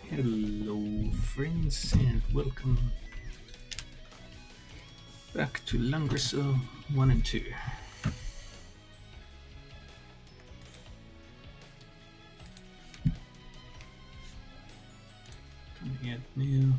Hello friends and welcome back to Langrisser 1 and 2. Coming out now.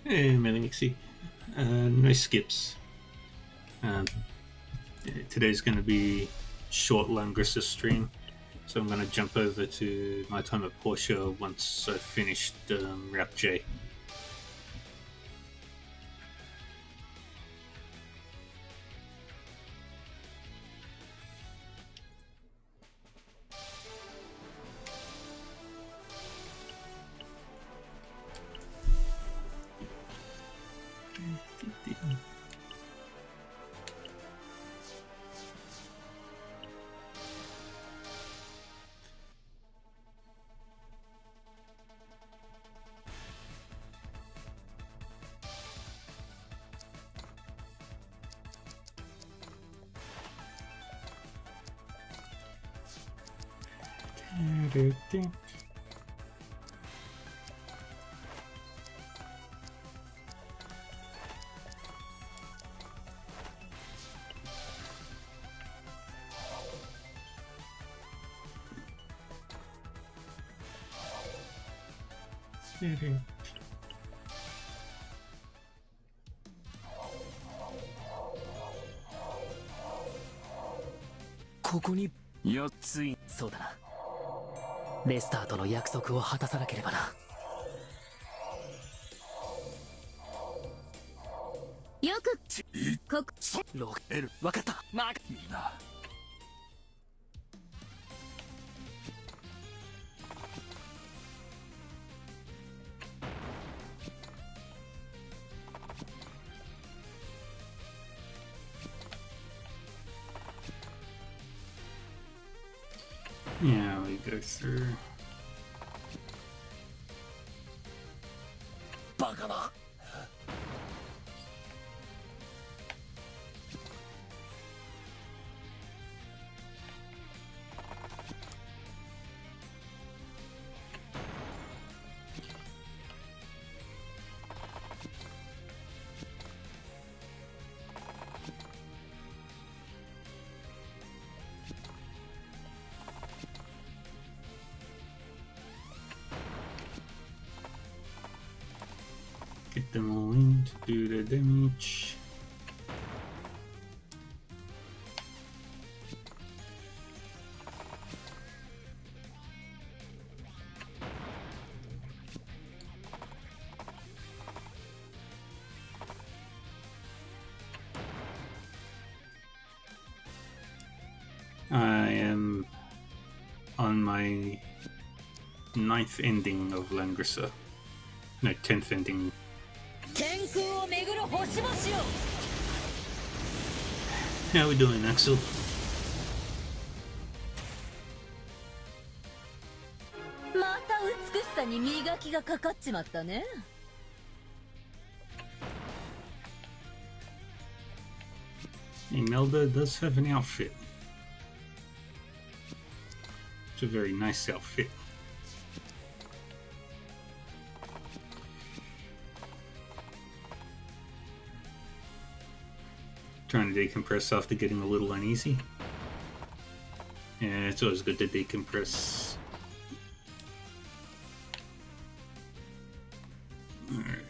Hey, Melixie. No skips. Today's going to be short Langrisser stream, so I'm going to jump over to my time at Porsche once I've finished Route J.ここに4ついそうだな。レスターとの約束を果たさなければな。よくここローエル分かった。まあみんな。Yeah, we go through. バカだ。Get them all in to do the damage. I am on my 9th ending of Langrisser. No, 10th ending. 天空を巡る星々を How we doing, Axel? また美しさに磨きがかかっちまったね。 Imelda does have an outfit. It's a very nice outfit. Trying to decompress after getting a little uneasy. Yeah, it's always good to decompress. Alright.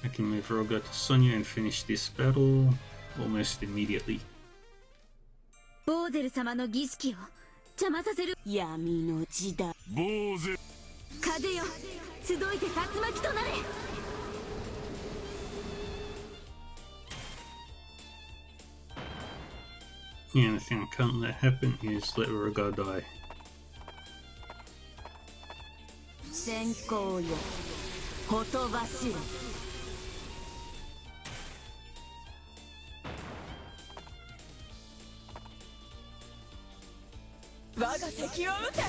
I can move Roga to Sonya and finish this battle almost immediately. ボーゼル様の儀式を邪魔させる闇の時代。ボーゼ風よ、集いて竜巻となれ。The only thing I can't let happen is let Roga die. 先行よ、ほとばしろ。我が敵を撃て。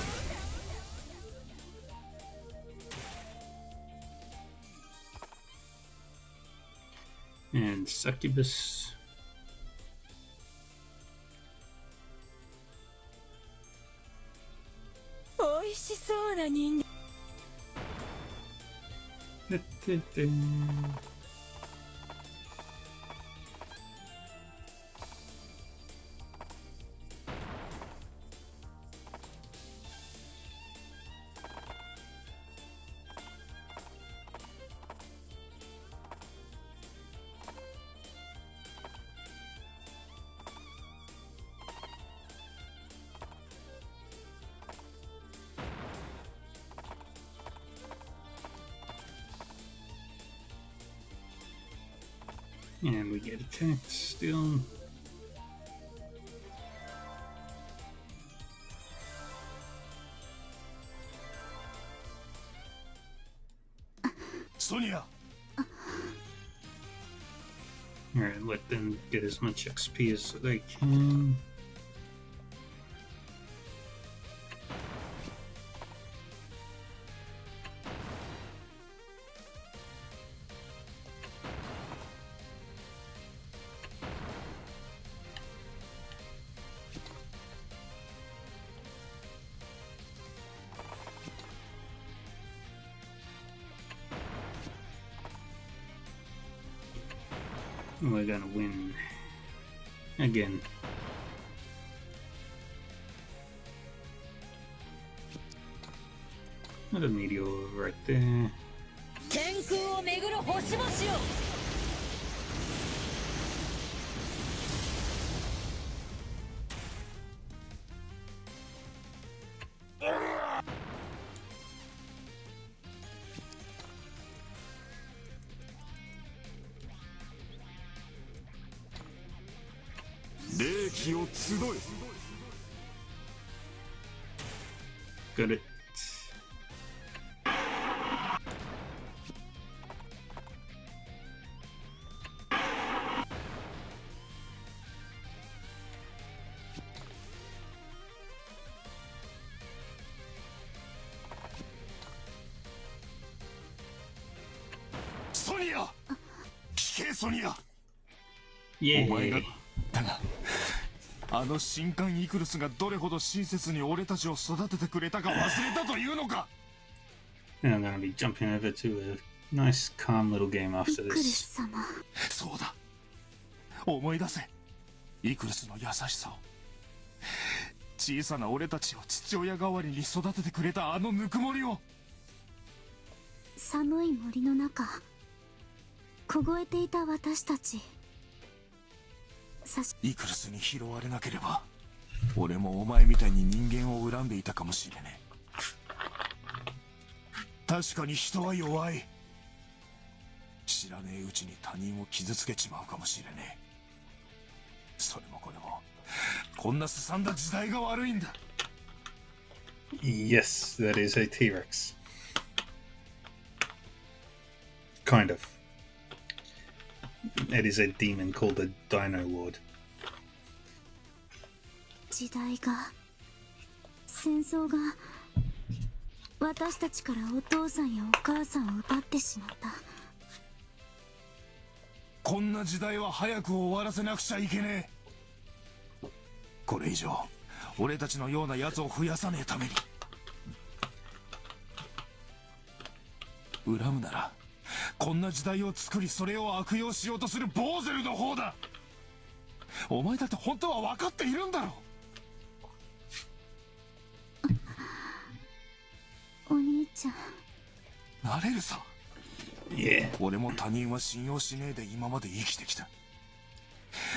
And Succubus. 美味しそうな人間。And we get attacked still. Sonya! Alright, let them get as much XP as they can. We're gonna win again. Another meteor right there. 天空を巡る星々よ。霊気を集え。 Got it. Sonya! 聞け、ソニア。 Yay. お前がだが、あの神官イクルスがどれほど親切に俺たちを育ててくれたか忘れたというのか。 And I'm gonna be jumping over to a nice calm little game after イクル this. ス様。そうだ、思い出せ、イクルスの優しさを。小さな俺たちを父親代わりに育ててくれたあのぬくもりを。寒い森の中、凍えていた私たち。イクルスに拾われなければ、俺もお前みたいに人間を恨んでいたかもしれねえ。確かに人は弱い。知らねえうちに他人を傷つけちまうかもしれねえ。それもこれも、こんなすさんだ時代が悪いんだ。 Yes, that is a T-Rex. Kind of. It is a demon called the Dino Lord. 時代が、戦争が、私たちからお父さんやお母さんを奪ってしまった。こんな時代は早く終わらせなくちゃいけねえ。これ以上俺たちのような奴を増やさねえために。恨むならこんな時代を作りそれを悪用しようとするボーゼルの方だ。お前だって本当は分かっているんだろ。お兄ちゃん。なれるさ。Yeah. 俺も他人は信用しねえで今まで生きてきた。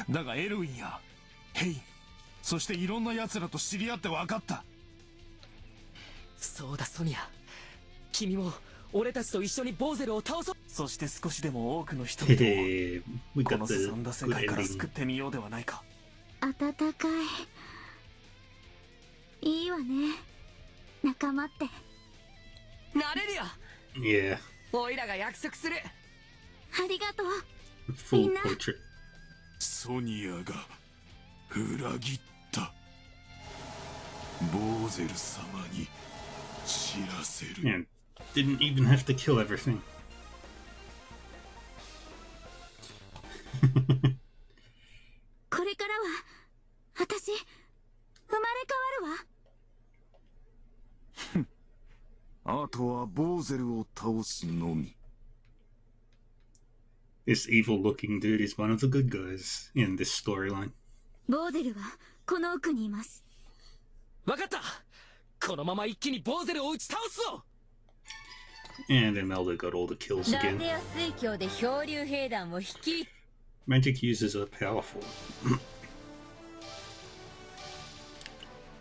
だがエルウィンやヘイン、そしていろんな奴らと知り合って分かった。そうだソニア、君も俺たちと一緒にボーゼルを倒そう。そして少しでも多くの人々を We こ got の the すさんだ世 good 界から ending. 救ってみようではないか。暖かい。いいわね、仲間って。なれるよ。 Yeah. おいらが約束する。ありがとう。 Full portrait. ソニアが裏切った。ボーゼル様に知らせる。 Yeah. Didn't even have to kill everything. これからは私生まれ変わるわ。あとはボーゼルを倒すのみ。 This evil-looking dude is one of the good guys in this storyline. ボーゼルはこの奥にいます。わかった。このまま一気にボーゼルを打ち倒すぞ。 And Imelda got all the kills ラ again. テア水郷で漂流兵団を率い Magic users are powerful.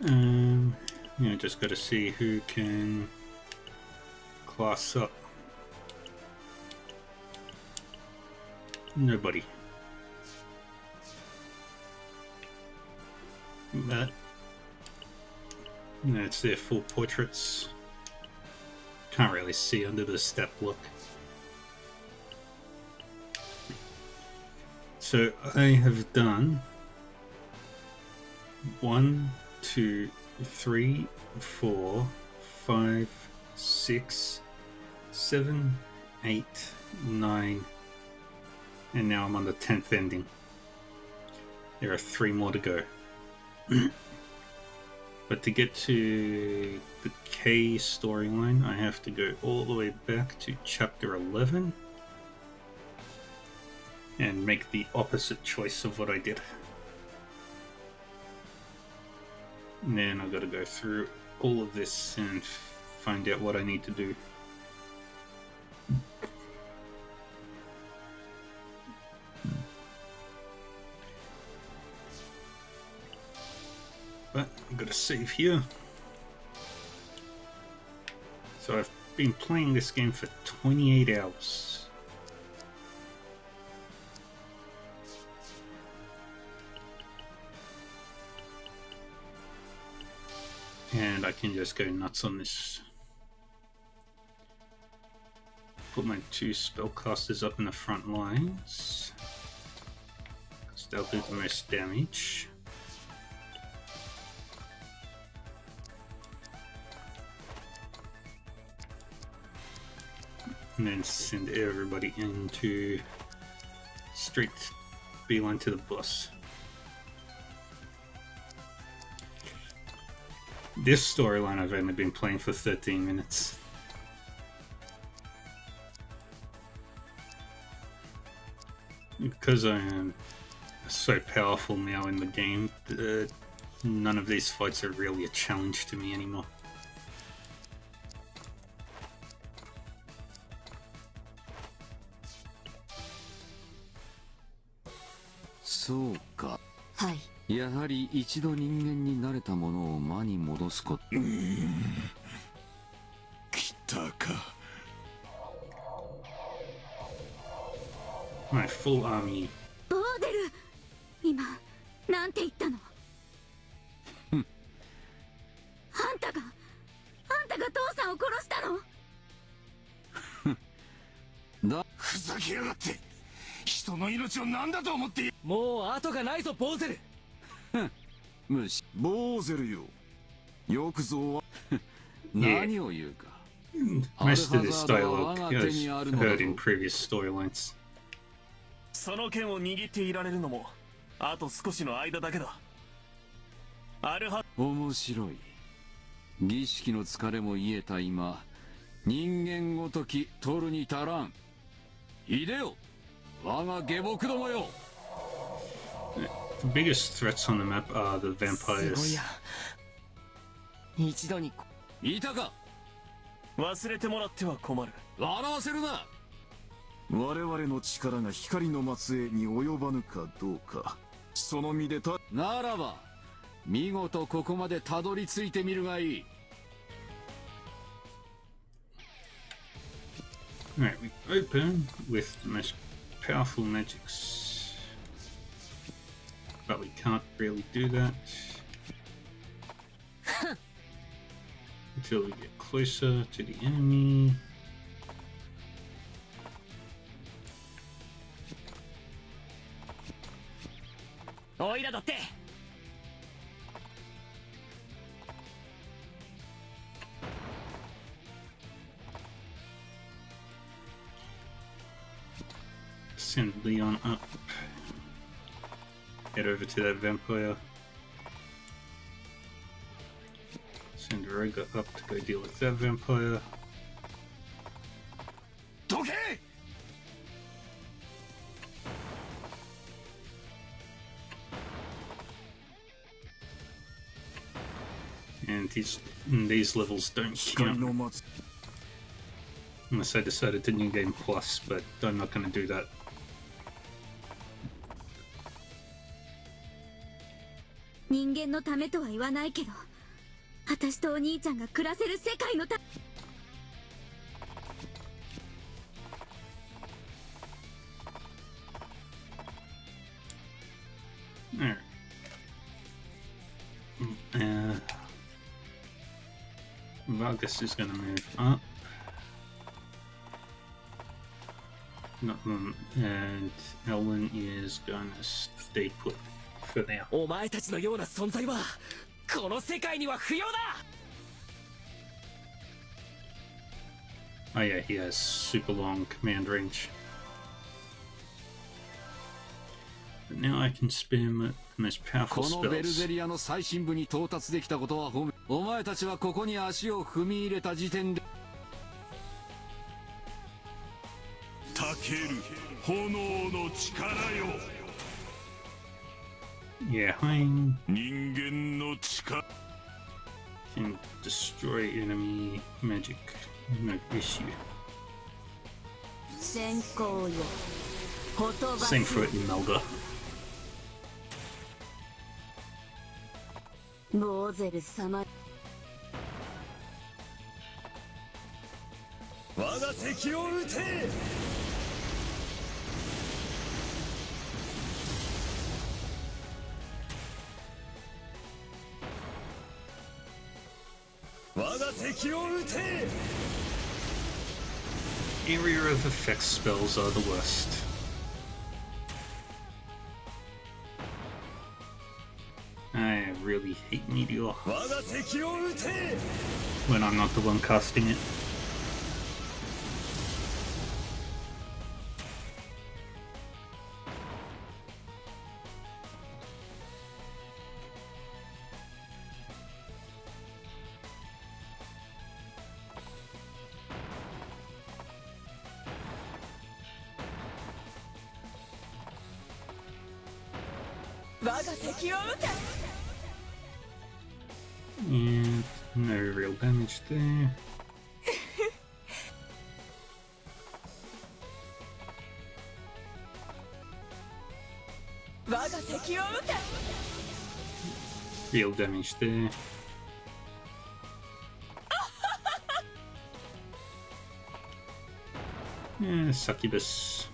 Yeah, just gotta see who can class up. Nobody. But that's their full portraits. Can't really see under the step look. So I have done 1, 2, 3, 4, 5, 6, 7, 8, 9, and now I'm on the 10th ending. There are 3 more to go. But to get to the K storyline, I have to go all the way back to chapter 11 and make the opposite choice of what I did. And then I've got to go through all of this and find out what I need to do. But I've got to save here. So I've been playing this game for 28 hours. And I can just go nuts on this. Put my 2 spellcasters up in the front lines, because they'll do the most damage. And then send everybody into straight beeline to the boss. This storyline I've only been playing for 13 minutes. Because I am so powerful now in the game, none of these fights are really a challenge to me anymore. そうか。はい。やはり一度人間になれたものを魔に戻すこと。来たか。My full army. ボーデル、今なんて言ったの？あんたが父さんを殺したの？だ、ふざけやがって。人の命を何だと思っている。もう後がないぞボーゼル。無視。ボーゼルよ。よくぞは何を言うか。Most of this dialogue I've heard in previous storylines. その剣を握っていられるのもあと少しの間だけだ。アルハ。面白い。儀式の疲れも癒えた今、人間ごとき取るに足らん。いでよ我が下僕どもよ The biggest threats on the map are the すごい vampires. や一度にいたか忘れてもらっては困る。笑わせるな我々の力が光の末裔に及ばぬかどうかその身でたならば見事ここまでたどり着いてみるがいい Alright, we open with the most powerful magics. But we can't really do that until we get closer to the enemy.おいらだって Send Leon up. Head over to that vampire. Send Roga up to go deal with that vampire. どけ And these levels don't 光 count の末 unless I decided to new game plus, but I'm not going to do that. 人間のためとは言わないけど、私とお兄ちゃんが暮らせる世界のた Alright. Vargas is going to move up. And Ellen is going to stay put for now. お前たちのような存在はこの世界には不要だ Oh yeah, he has super long command range. But now I can spam the most powerful このベルゼ spells. リアの最深部に到達できたことは褒めお前たちはここに足を踏み入れた時点でたける炎の力よ Yeah, Hein 人間の力 can destroy enemy magic. No issue. 先行よほとば Same す for Imelda. ボーゼル様我が敵を撃て 我が敵を撃て Area of effect spells are the worst. I really hate Meteor 我が敵を撃て when I'm not the one casting it. And no real damage there. Real damage there. Yeah, succubus.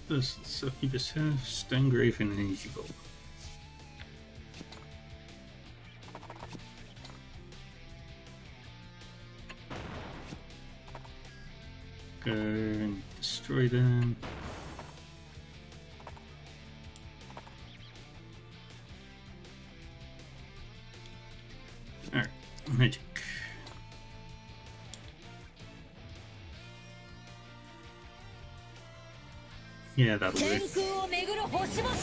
Does succubus have Stonegrave and Energy Bolt? Go and destroy them. Alright, magic. Yeah, that'll 天 do. 空を巡る星々よ。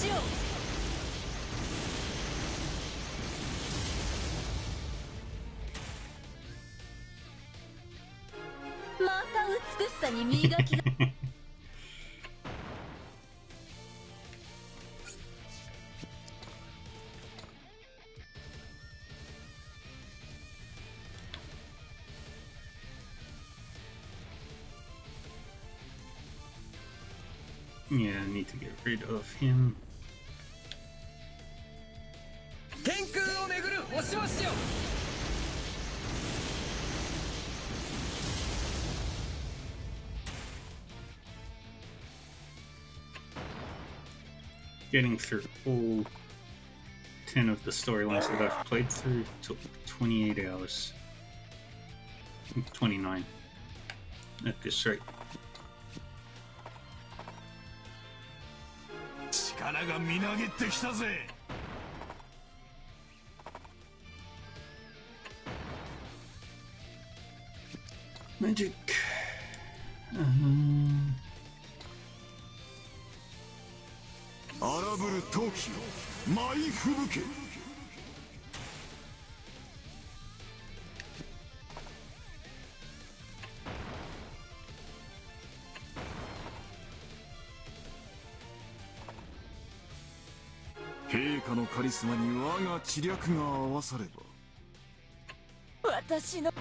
また美しさに磨きが。Yeah, I need to get rid of him. 天空を巡る星々よ。Getting through all 10 of the storylines that I've played through took 28 hours. 29 at this rate. 力がみなぎってきたぜ。Magic. 荒ぶる陶器を舞い吹雪け。陛下のカリスマに我が知略が合わされば。私の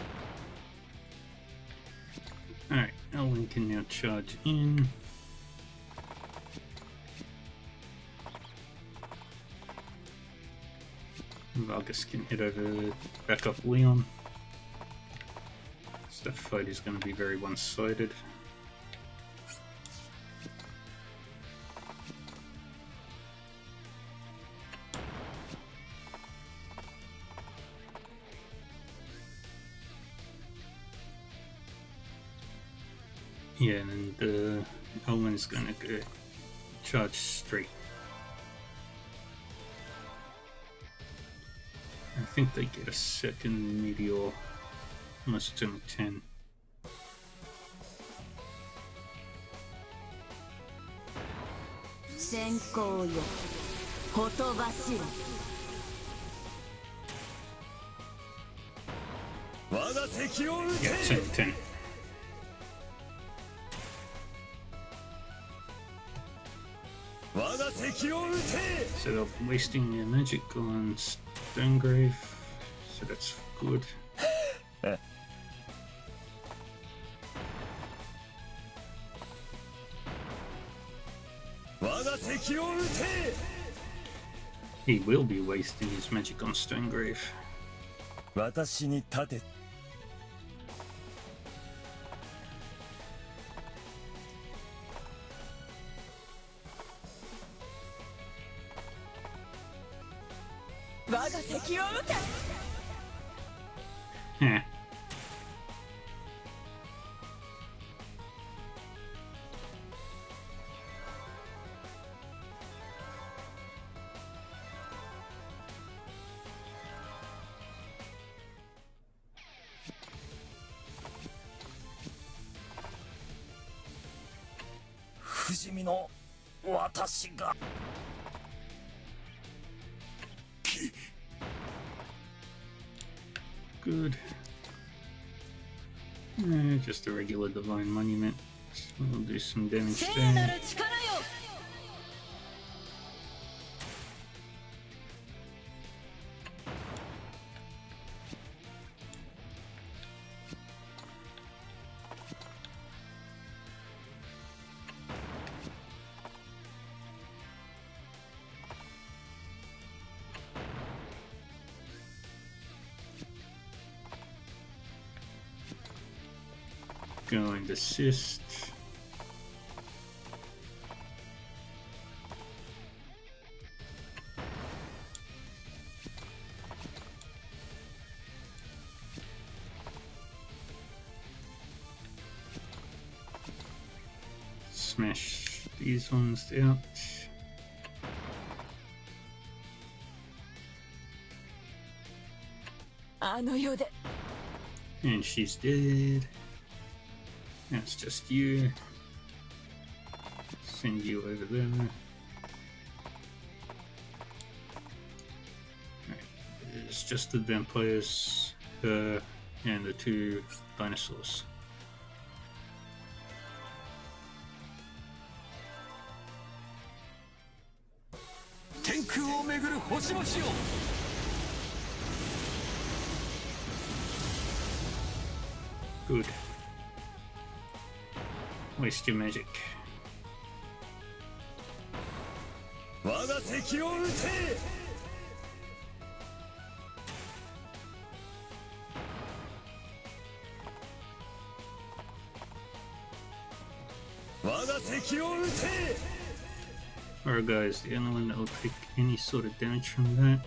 Alright, Elwyn can now charge in. Vargas can head over, back up Leon. So that fight is going to be very one-sided. Yeah, and Elwyn's going to go charge straight. I think they get a second meteor, unless it's only 10. 先行よ、ほとばしろ。我が敵を撃 Yeah, it's only 10. 我が敵を撃て。 So they're wasting their magic on Stonegrave, so that's good. 我が敵を撃て。 He will be wasting his magic on Stonegrave. 私に立て。我が敵を撃て。 Heh.「不死身の私が」 Good. Just a regular divine monument. So we'll do some damage 聖な there. る力よ。 Go and assist. Smash these ones out. And she's dead. Now it's just you. Send you over there. Right. It's just the vampires, her, and the two dinosaurs. Good. Waste your magic. 我が敵を撃て。我が敵を撃て。 Alright guys, the only one that will take any sort of damage from that.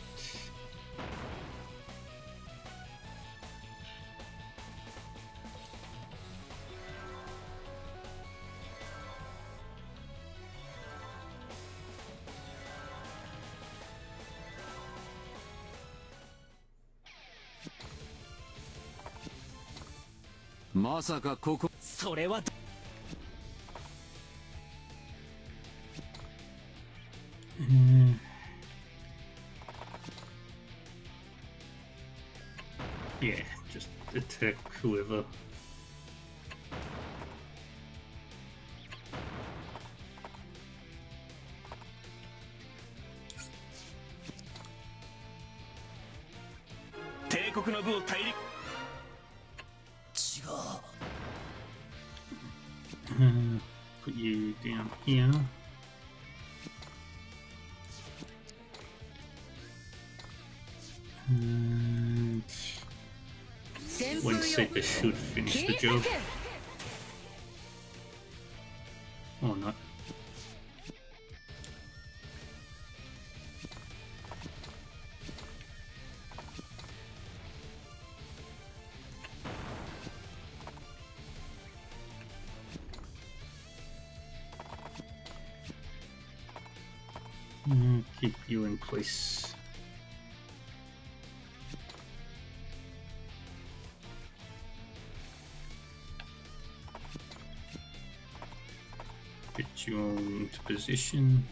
Masaka koko. それは Yeah, just attack whoever. Put you down here. And one super should finish the job. Or not. Keep you in place. Get you all into position.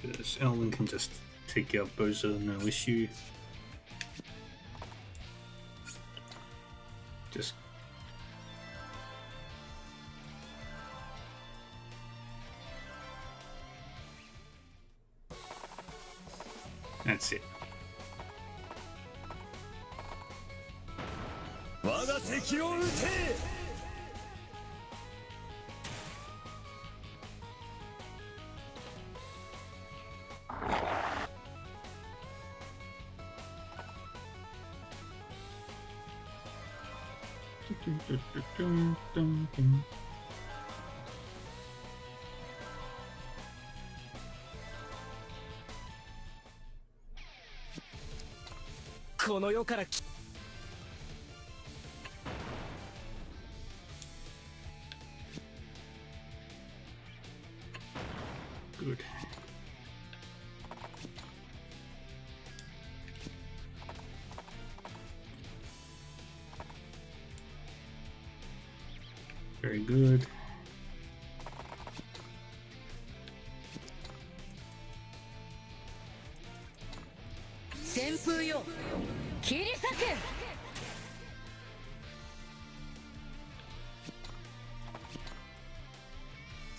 Because Elwin can just take out Bozo, no issue. Just that's it. 我が敵を撃て。 この世からき Good. Very good.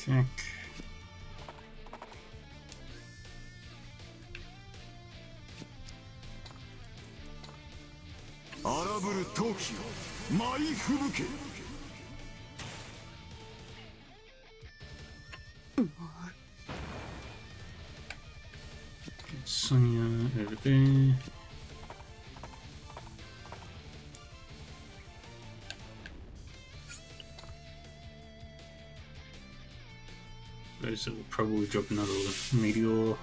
Attack. Araburu Tokyo, Mai Fubuke. Sonya over there. Those will probably drop another meteor.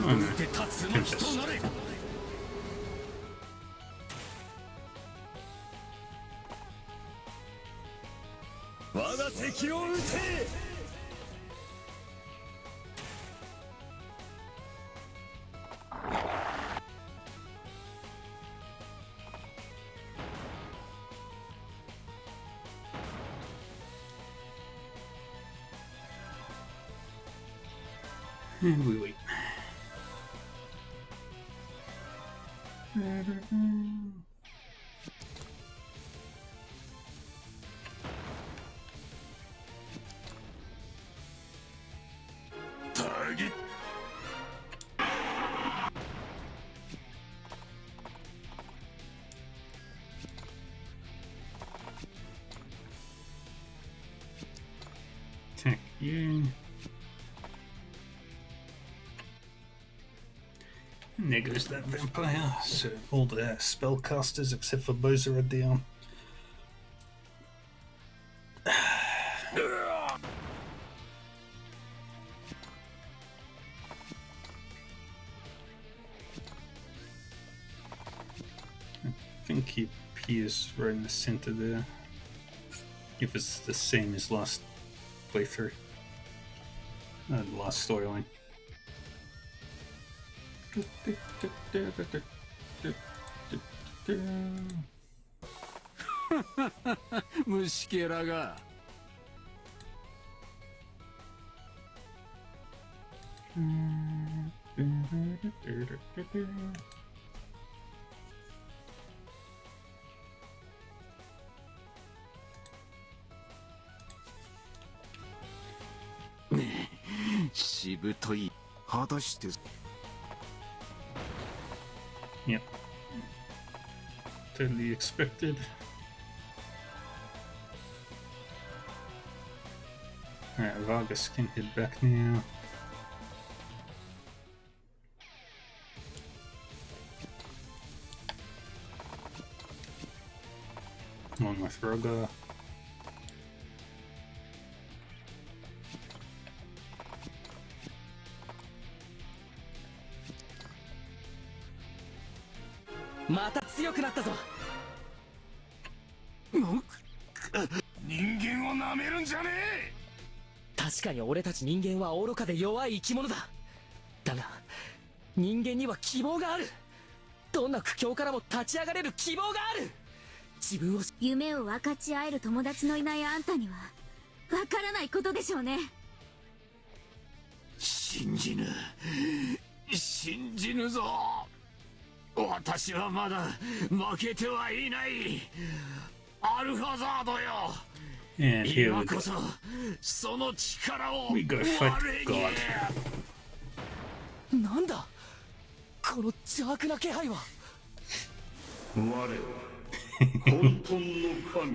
Oh no, Tempest. 我が敵を撃て。 Good. And we wait. Target. Attack you. And there goes that vampire. So all the spellcasters except for Bozer are down. I think he appears right in the center there. If it's the same as last playthrough. Last storyline.虫けらが。しぶとい。果たして。Yep. Totally expected. Alright, Vargas can head back now. Along with Roga. Ningenを舐めるんじゃねえ。確かに俺たち人間は愚かで弱い生き物だ。だが人間には希望がある。どんな苦境からも立ち上がれる希望がある。自分を夢を分かち合える友達のいないあんたには分からないことでしょうね。信じぬ。信じぬぞ。私はまだ負けてはいない。アルファザードよ。And here 今 we こ go. そその力を We gotta fight 我に God. なんだこの邪悪な気配は。我は混沌の神。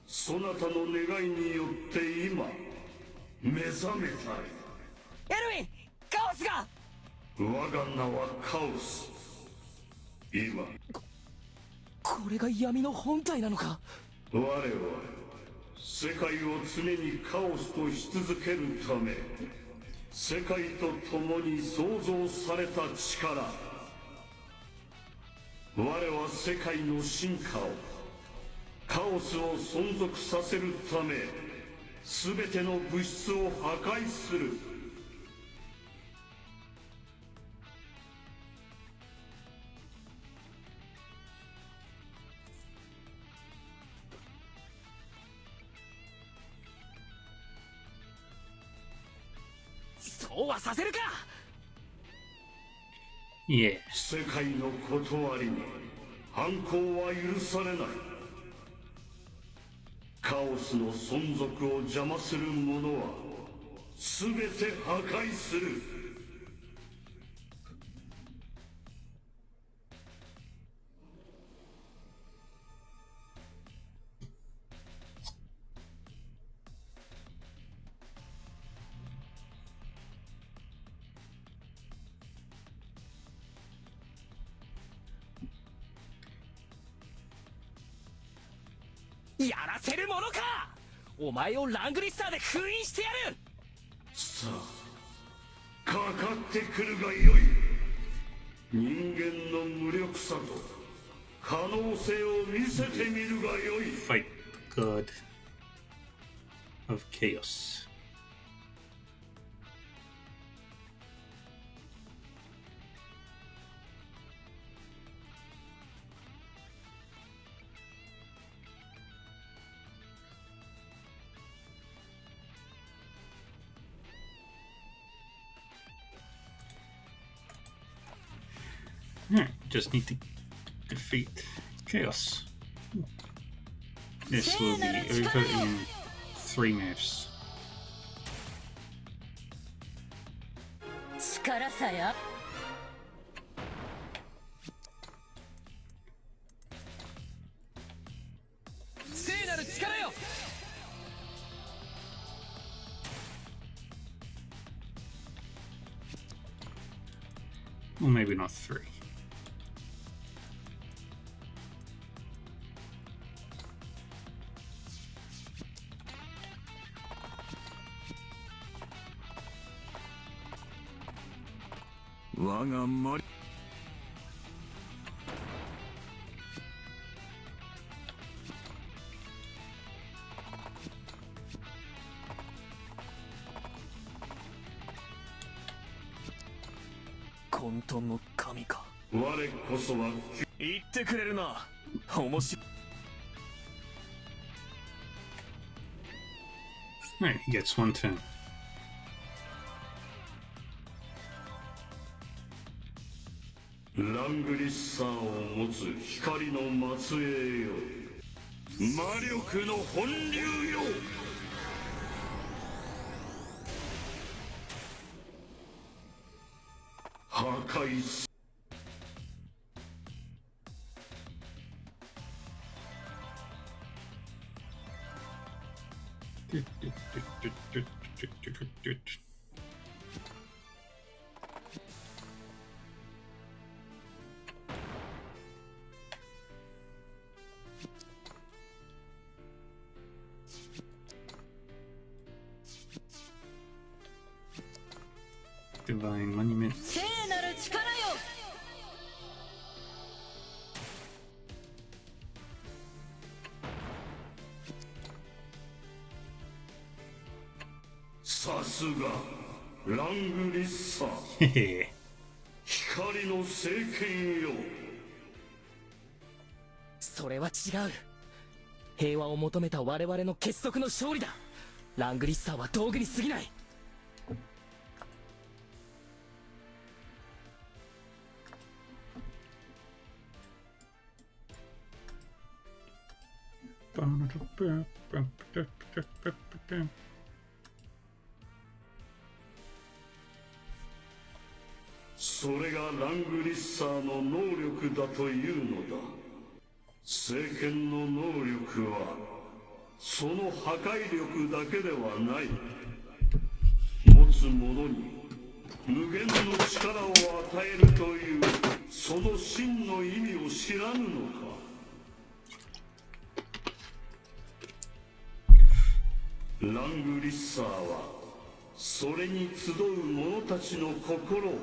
そなたの願いによって今目覚めたい。エルウィン、カオスが。我が名はカオス。今これが闇の本体なのか。我は世界を常にカオスとし続けるため世界と共に創造された力。我は世界の進化をカオスを存続させるため全ての物質を破壊する。そうはさせるか。Yeah. 世界の断りに反抗は許されない。カオスの存続を邪魔する者は全て破壊する。やらせるものか。お前をラングリッサーで封印してやる。さあかかってくるがよい。人間の無力さと可能性を見せてみるがよい。 Fight the god of chaos. Alright, just need to defeat Chaos. This will be over in 3 moves. 力さえあ聖なる力よ Or maybe not 3.混沌の神か。我こそは言ってくれるな。面白い。 Alright, he gets 1 turn. ラングリッサーを持つ光の末裔よ、魔力の本流よ。破壊す。Divine Monument. 聖なる力よ さすがラングリッサー、 Hehe. 光の聖剣よ。それは違う。平和を求めた我々の結束の勝利だ。ラングリッサーは道具に過ぎない。 それがラングリッサーの能力だというのだ。聖剣の能力はその破壊力だけではない。持つ者に無限の力を与えるというその真の意味を知らぬのか。ラングリッサーはそれに集う者たちの心を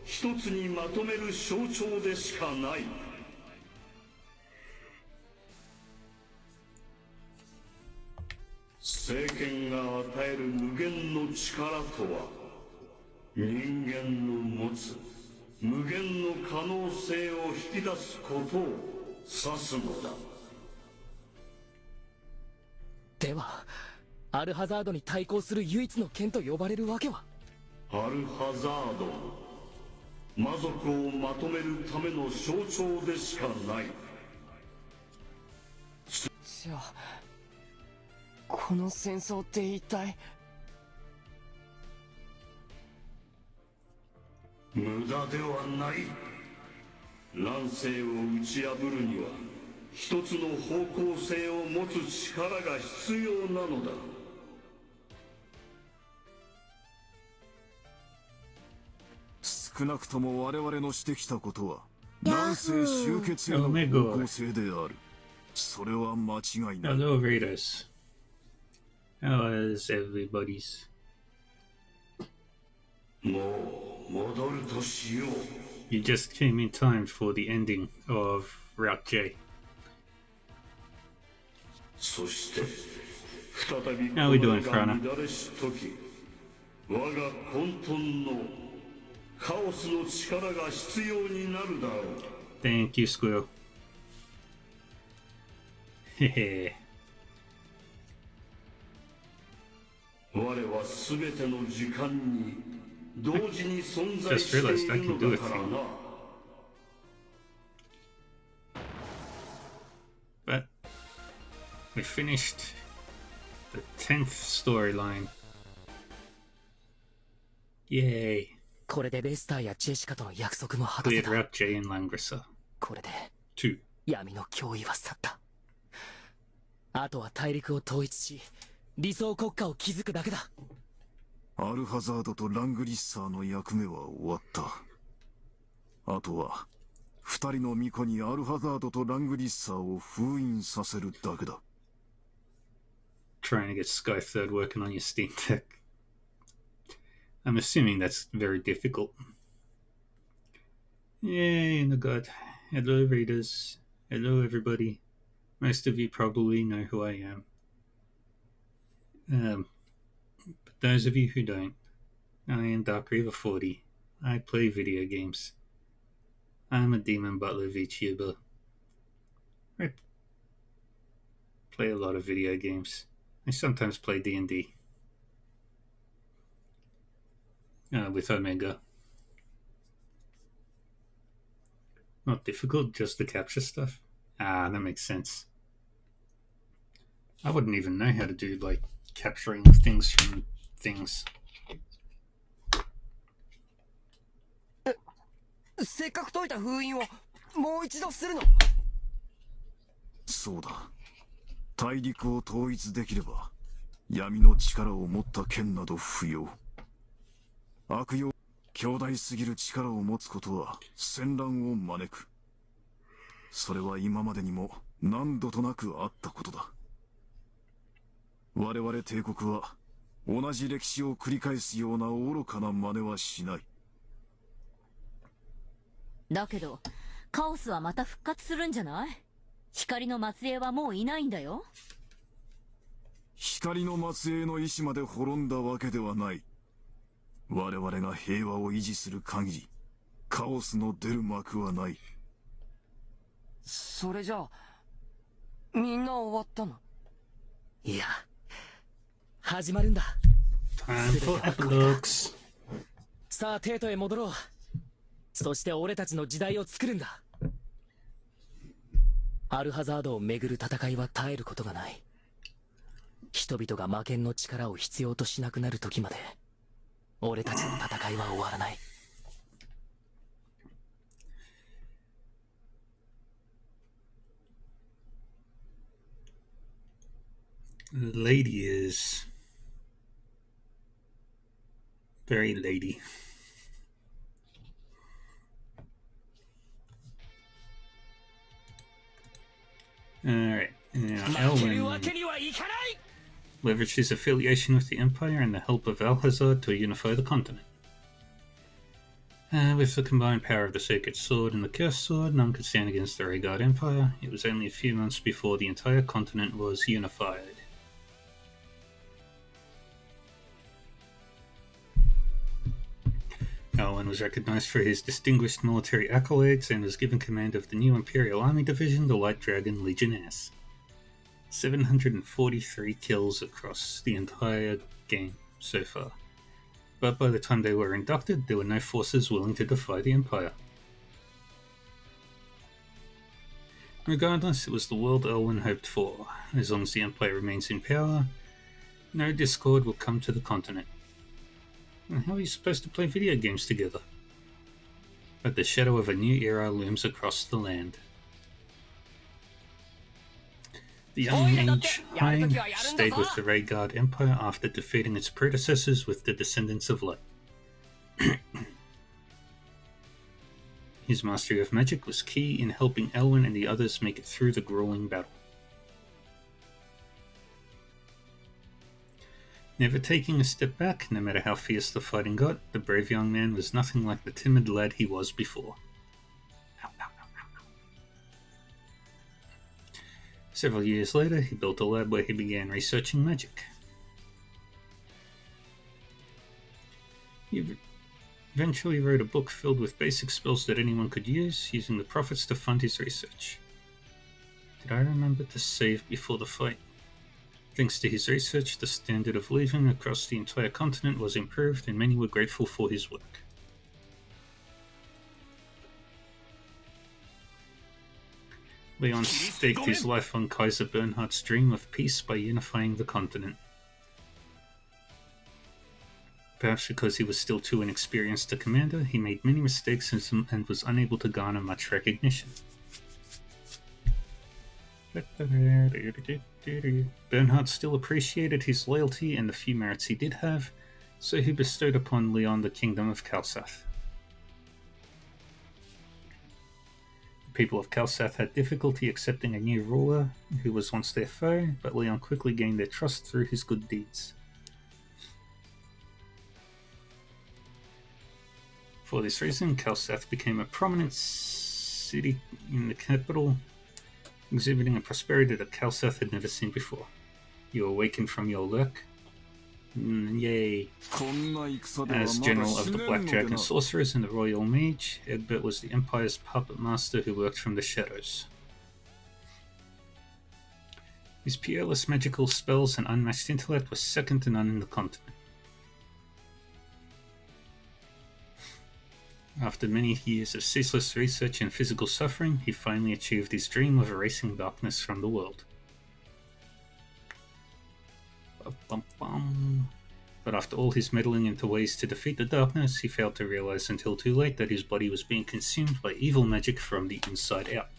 一つにまとめる象徴でしかない。聖剣が与える無限の力とは、人間の持つ無限の可能性を引き出すことを指すのだ。ではアルハザードに対抗する唯一の剣と呼ばれるわけは。アルハザード、魔族をまとめるための象徴でしかない。じゃあこの戦争って一体。無駄ではない。乱世を打ち破るには一つの方向性を持つ力が必要なのだ。少なくとも我々のしてきたことは乱世終結への方向性である。それは間違いない。 Hello, Raiders. How is everybody's? もう戻るとしよう。 You just came in time for the ending of Route J. そして再び How we doing, が Frana? 乱れし時、我が混沌のカオスの力が必要になるだろう。 Thank you, Squirrel. Hehe. 我はすべての時間に同時に存在 Just して realized I いる can do の a だから thing. な。We finished the 10th storyline. Yay. これでベスターやジェシカとの約束も果たせ Cleared た。 out Jay and Langrisser. これで 2. 闇の脅威は去った。あとは大陸を統一し、理想国家を築くだけだ。アルハザードとラングリッサーの役目は終わった。あとは二人の巫女にアルハザードとラングリッサーを封印させるだけだ。Trying to get Sky Third working on your Steam Deck. I'm assuming that's very difficult. Yay, no god. Hello, readers. Hello, everybody. Most of you probably know who I am. But those of you who don't, I am Dark Reaver 40. I play video games. I'm a Demon Butler VTuber. I play a lot of video games. I sometimes play D&D. With Omega. Not difficult, just to capture stuff. Ah, that makes sense. I wouldn't even know how to do, like, capturing things from things. せっかく解いた封印をもう一度するの。そうだ。大陸を統一できれば、闇の力を持った剣など不要。悪用、強大すぎる力を持つことは戦乱を招く。それは今までにも何度となくあったことだ。我々帝国は同じ歴史を繰り返すような愚かな真似はしない。だけどカオスはまた復活するんじゃない？光の末裔はもういないんだよ。光の末裔の意志まで滅んだわけではない。我々が平和を維持する限り、カオスの出る幕はない。それじゃあ、みんな終わったの？いや、始まるんだ。Time for epilogues. さあ、テートへ戻ろう。そして俺たちの時代を作るんだ。アルハザードをめぐる戦いは絶えることがない。人々が魔剣の力を必要としなくなる時まで、俺たちの戦いは終わらない。Lady is very lady. Alright, now Elwyn leveraged his affiliation with the Empire and the help of Alhazard to unify the continent. With the combined power of the Sacred Sword and the Cursed Sword, none could stand against the Rhaegar Empire. It was only a few months before the entire continent was unified. Elwyn was recognized for his distinguished military accolades and was given command of the new Imperial Army Division, the Light Dragon Legionnaires. 743 kills across the entire game so far. But by the time they were inducted, there were no forces willing to defy the Empire. Regardless, it was the world Elwyn hoped for. As long as the Empire remains in power, no discord will come to the continent. And how are you supposed to play video games together? But the shadow of a new era looms across the land. The young age Hein stayed with the Rhaegar Empire after defeating its predecessors with the Descendants of Light. His mastery of magic was key in helping Elwyn and the others make it through the grueling battle. Never taking a step back, no matter how fierce the fighting got, the brave young man was nothing like the timid lad he was before. Several years later, he built a lab where he began researching magic. He eventually wrote a book filled with basic spells that anyone could use, using the profits to fund his research. Did I remember to save before the fight? Thanks to his research, the standard of living across the entire continent was improved, and many were grateful for his work. Leon staked his life on Kaiser Bernhard's dream of peace by unifying the continent. Perhaps because he was still too inexperienced a commander, he made many mistakes and was unable to garner much recognition. Bernhard still appreciated his loyalty and the few merits he did have, so he bestowed upon Leon the kingdom of Kalsath. The people of Kalsath had difficulty accepting a new ruler who was once their foe, but Leon quickly gained their trust through his good deeds. For this reason, Kalsath became a prominent city in the capital, exhibiting a prosperity that Kalsath had never seen before. You awakened from your lurk. Yay. As general of the Black Dragon Sorcerers and the Royal Mage, Egbert was the Empire's puppet master who worked from the shadows. His peerless magical spells and unmatched intellect were second to none in the continent. After many years of ceaseless research and physical suffering, he finally achieved his dream of erasing darkness from the world. But after all his meddling into ways to defeat the darkness, he failed to realize until too late that his body was being consumed by evil magic from the inside out.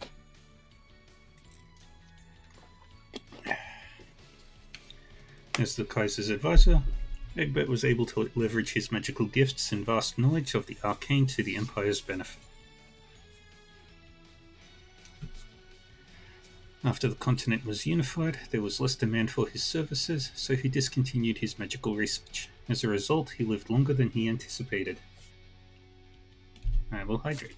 As the Kaiser's advisor, Egbert was able to leverage his magical gifts and vast knowledge of the arcane to the Empire's benefit. After the continent was unified, there was less demand for his services, so he discontinued his magical research. As a result, he lived longer than he anticipated. I will hydrate.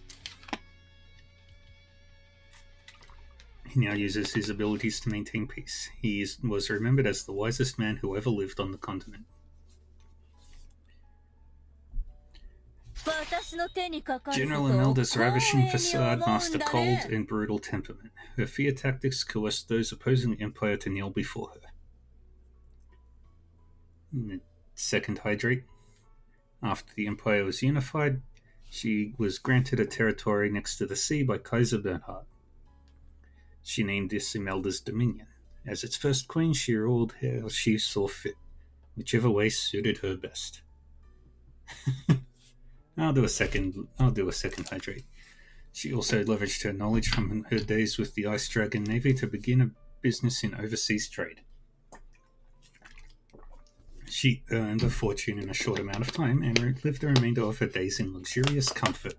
He now uses his abilities to maintain peace. He was remembered as the wisest man who ever lived on the continent. General Imelda's ravishing facade masked a cold and brutal temperament. Her fear tactics coerced those opposing the Empire to kneel before her. Second hydrate. After the Empire was unified, she was granted a territory next to the sea by Kaiser Bernhard. She named this Imelda's Dominion. As its first queen, she ruled how she saw fit, whichever way suited her best. I'll do a second hydrate. She also leveraged her knowledge from her days with the Ice Dragon Navy to begin a business in overseas trade. She earned a fortune in a short amount of time and lived the remainder of her days in luxurious comfort.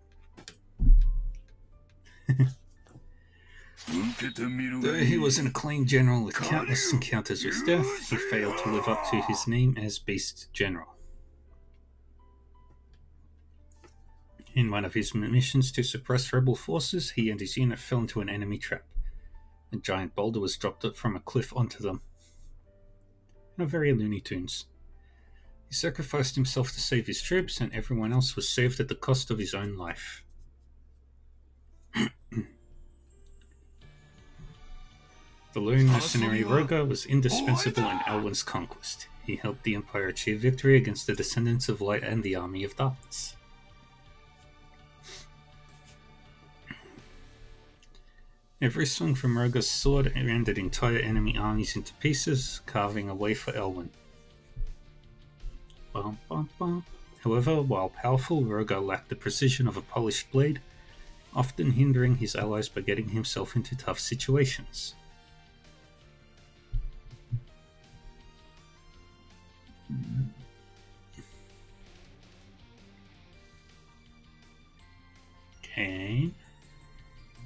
Though he was an acclaimed general with countless encounters with death, he failed to live up to his name as Beast General. In one of his missions to suppress rebel forces, he and his unit fell into an enemy trap. A giant boulder was dropped from a cliff onto them. Very Looney Tunes. He sacrificed himself to save his troops, and everyone else was saved at the cost of his own life. The lone mercenary Rogar was indispensable in Elwyn's conquest. He helped the Empire achieve victory against the Descendants of Light and the Army of Darkness. Every swing from Rogar's sword rendered entire enemy armies into pieces, carving a way for Elwyn. However, while powerful, Rogar lacked the precision of a polished blade, often hindering his allies by getting himself into tough situations. Okay.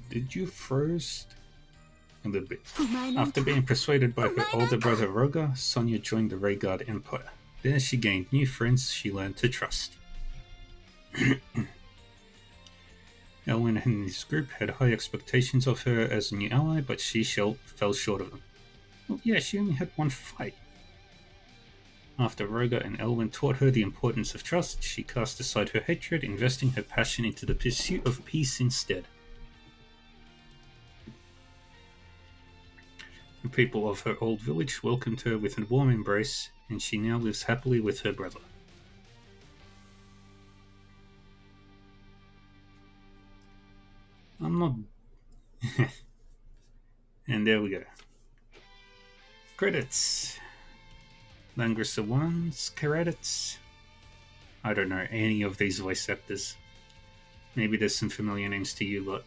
Did you first? A little bit. After being persuaded by her older brother Rogar, Sonia joined the Rhaegar Empire. There she gained new friends she learned to trust. Elwyn and his group had high expectations of her as a new ally, but she fell short of them. Well, yeah, she only had one fight. After Rogar and Elwyn taught her the importance of trust, she cast aside her hatred, investing her passion into the pursuit of peace instead. The people of her old village welcomed her with a warm embrace, and she now lives happily with her brother. I'm not... And there we go. Credits. Langrisser 1's credits. I don't know any of these voice actors. Maybe there's some familiar names to you lot.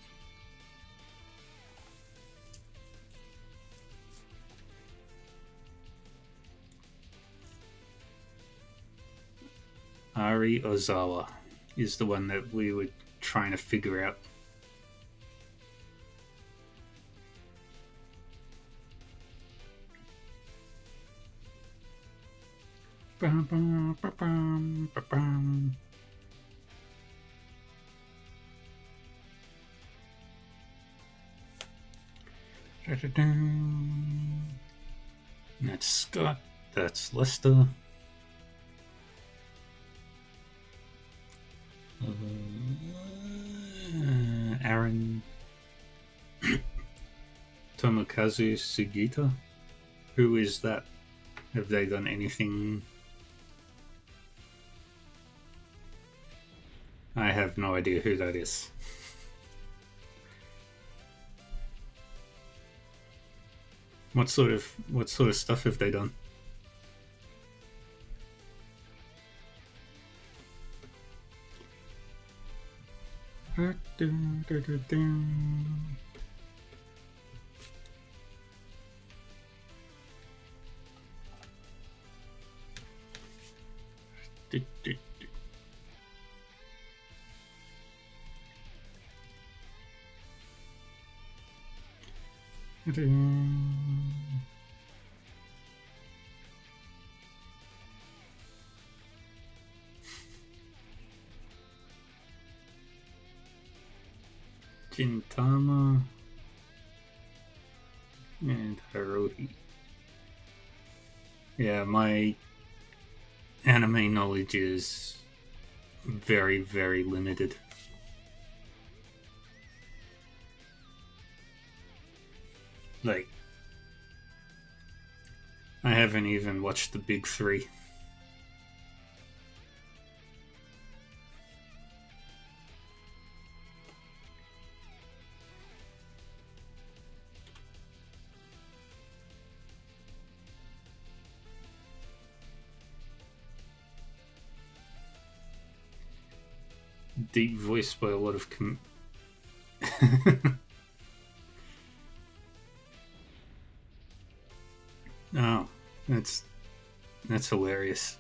Ari Ozawa is the one that we were trying to figure out. Bum, bum, bum, bum, bum, bum. That's Scott. That's Lester. Aaron. Tomokazu Sugita. Who is that? Have they done anything? I have no idea who that is. What sort of stuff have they done? Gintama and Haruhi. Yeah, my anime knowledge is very, very limited. Like, I haven't even watched the big three. Deep voice by a lot of Oh, that's hilarious.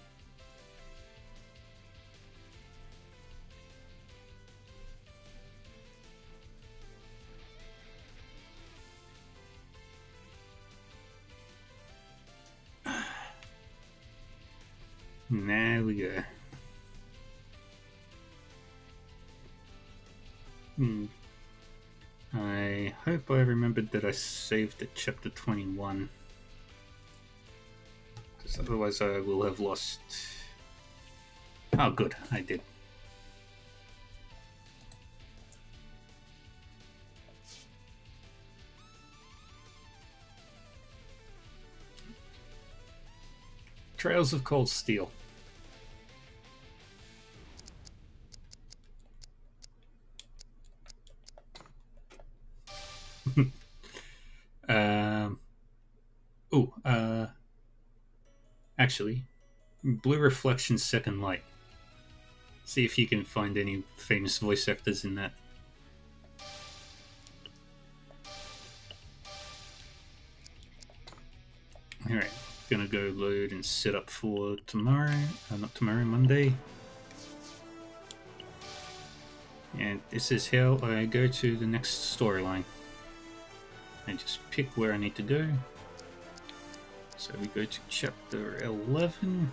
There we go. I hope I remembered that I saved at chapter 21. Because otherwise I will have lost... Oh good, I did. Trails of Cold Steel. Actually, Blue Reflection Second Light. See if you can find any famous voice actors in that. Alright, gonna go load and set up for tomorrow. Not tomorrow, Monday. And this is how I go to the next storyline. I just pick where I need to go. So we go to chapter 11.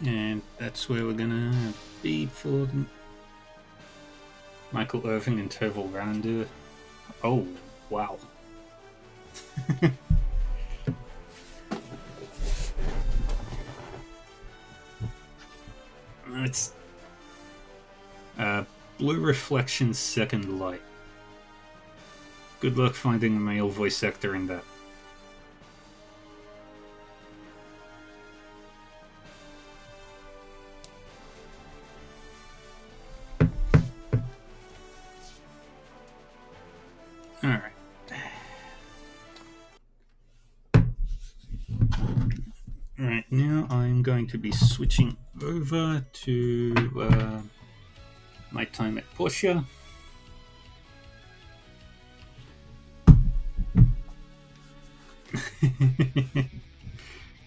And that's where we're gonna be for Michael Irving and Toval Randur. Oh, wow. It's Blue Reflection Second Light. Good luck finding a male voice actor in that. I'm going to be switching over to my time at Porsche.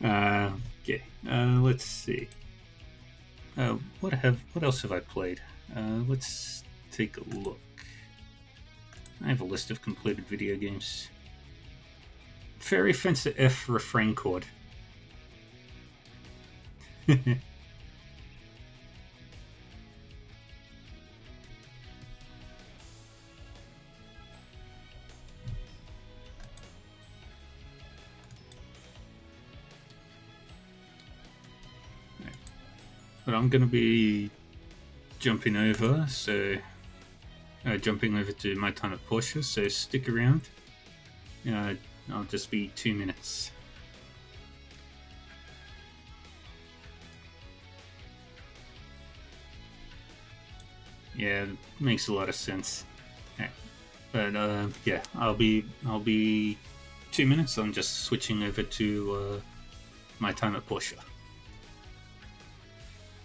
Okay, let's see. What else have I played? Let's take a look. I have a list of completed video games. Fairy Fencer F refrain chord. But I'm going to be jumping over to my time at Porsche, so stick around. I'll just be 2 minutes. Yeah, it makes a lot of sense. Okay. But yeah, I'll be 2 minutes. I'm just switching over to my time at Porsche.